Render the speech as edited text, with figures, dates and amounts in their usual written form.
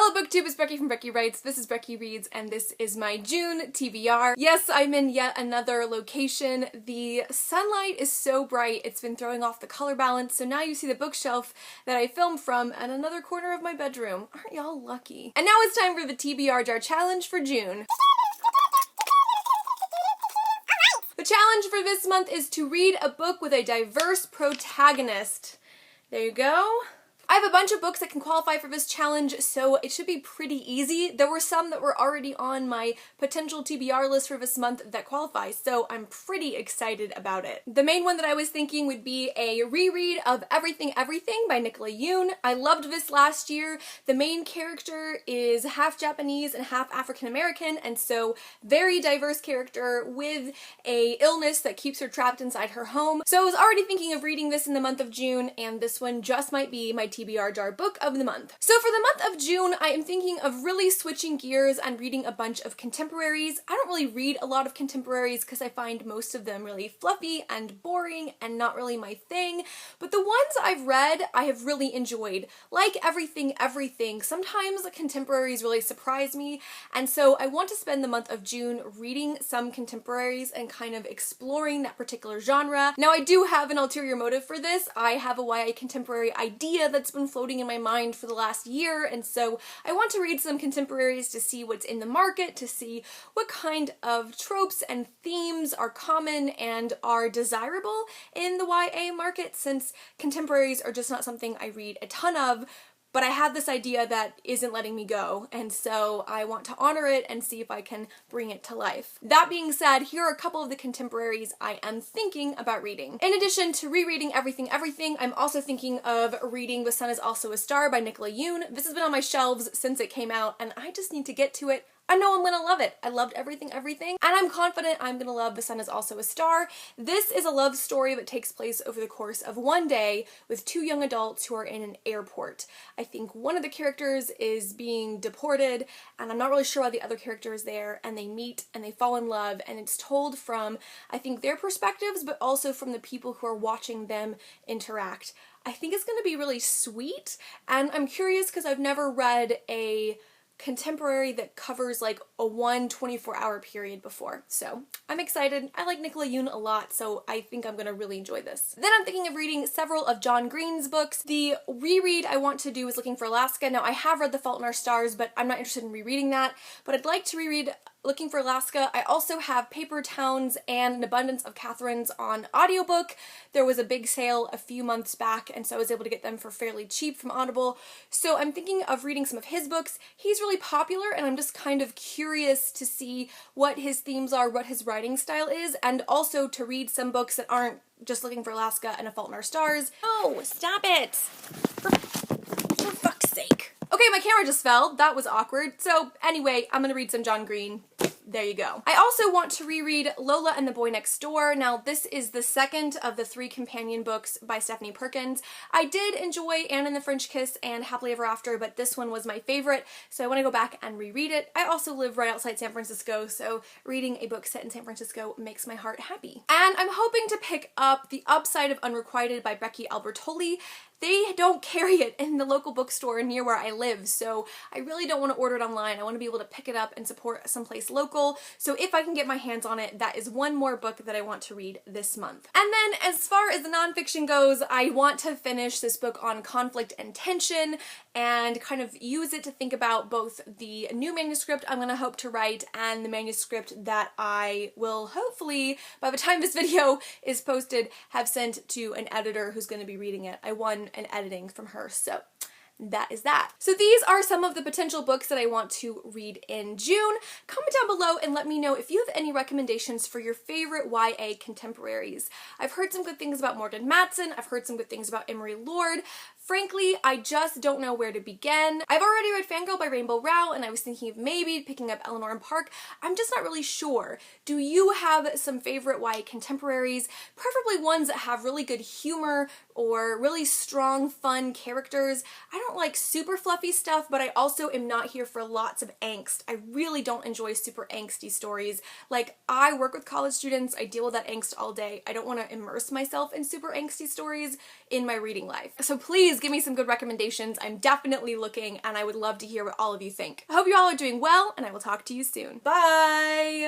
Hello BookTube, it's Becky from Becky Writes. This is Becky Reads, and this is my June TBR. Yes, I'm in yet another location. The sunlight is so bright, it's been throwing off the color balance, so now you see the bookshelf that I filmed from in another corner of my bedroom. Aren't y'all lucky? And now it's time for the TBR Jar challenge for June. The challenge for this month is to read a book with a diverse protagonist. There you go. I have a bunch of books that can qualify for this challenge, so it should be pretty easy. There were some that were already on my potential TBR list for this month that qualify, so I'm pretty excited about it. The main one that I was thinking would be a reread of Everything Everything by Nicola Yoon. I loved this last year. The main character is half Japanese and half African American, and so very diverse character with a illness that keeps her trapped inside her home. So I was already thinking of reading this in the month of June, and this one just might be my TBR Jar book of the month. So for the month of June, I am thinking of really switching gears and reading a bunch of contemporaries. I don't really read a lot of contemporaries because I find most of them really fluffy and boring and not really my thing, but the ones I've read I have really enjoyed. Like Everything Everything, sometimes contemporaries really surprise me, and so I want to spend the month of June reading some contemporaries and kind of exploring that particular genre. Now I do have an ulterior motive for this. I have a YA contemporary idea that's been floating in my mind for the last year, and so I want to read some contemporaries to see what's in the market, to see what kind of tropes and themes are common and are desirable in the YA market, since contemporaries are just not something I read a ton of. But I have this idea that isn't letting me go, and so I want to honor it and see if I can bring it to life. That being said, here are a couple of the contemporaries I am thinking about reading. In addition to rereading Everything Everything, I'm also thinking of reading The Sun Is Also a Star by Nicola Yoon. This has been on my shelves since it came out, and I just need to get to it. I know I'm gonna love it. I loved Everything Everything, and I'm confident I'm gonna love The Sun Is Also a Star. This is a love story that takes place over the course of one day with two young adults who are in an airport. I think one of the characters is being deported, and I'm not really sure why the other character is there, and they meet and they fall in love, and it's told from, I think, their perspectives, but also from the people who are watching them interact. I think it's gonna be really sweet, and I'm curious because I've never read a contemporary that covers like a 24-hour period before. So I'm excited. I like Nicola Yoon a lot, so I think I'm gonna really enjoy this. Then I'm thinking of reading several of John Green's books. The reread I want to do is Looking for Alaska. Now I have read The Fault in Our Stars, but I'm not interested in rereading that, but I'd like to reread Looking for Alaska. I also have Paper Towns and An Abundance of Catherines on audiobook. There was a big sale a few months back, and so I was able to get them for fairly cheap from Audible. So I'm thinking of reading some of his books. He's really popular, and I'm just kind of curious to see what his themes are, what his writing style is, and also to read some books that aren't just Looking for Alaska and A Fault in Our Stars. Oh, stop it! For fuck's sake. Okay, my camera just fell. That was awkward. So anyway, I'm gonna read some John Green. There you go. I also want to reread Lola and the Boy Next Door. Now, this is the second of the 3 companion books by Stephanie Perkins. I did enjoy Anne and the French Kiss and Happily Ever After, but this one was my favorite, so I want to go back and reread it. I also live right outside San Francisco, so reading a book set in San Francisco makes my heart happy. And I'm hoping to pick up The Upside of Unrequited by Becky Albertoli. They don't carry it in the local bookstore near where I live, so I really don't want to order it online. I want to be able to pick it up and support someplace local, so if I can get my hands on it, that is one more book that I want to read this month. And then as far as the nonfiction goes, I want to finish this book on conflict and tension and kind of use it to think about both the new manuscript I'm going to hope to write and the manuscript that I will hopefully, by the time this video is posted, have sent to an editor who's going to be reading it. I won an editing from her, so that is that. So these are some of the potential books that I want to read in June. Comment down below and let me know if you have any recommendations for your favorite YA contemporaries. I've heard some good things about Morgan Matson. I've heard some good things about Emery Lord. Frankly, I just don't know where to begin. I've already read Fangirl by Rainbow Rowell, and I was thinking of maybe picking up Eleanor and Park. I'm just not really sure. Do you have some favorite YA contemporaries? Preferably ones that have really good humor or really strong, fun characters. I don't like super fluffy stuff, but I also am not here for lots of angst. I really don't enjoy super angsty stories. Like, I work with college students, I deal with that angst all day. I don't want to immerse myself in super angsty stories in my reading life. So please give me some good recommendations. I'm definitely looking, and I would love to hear what all of you think. I hope you all are doing well, and I will talk to you soon. Bye!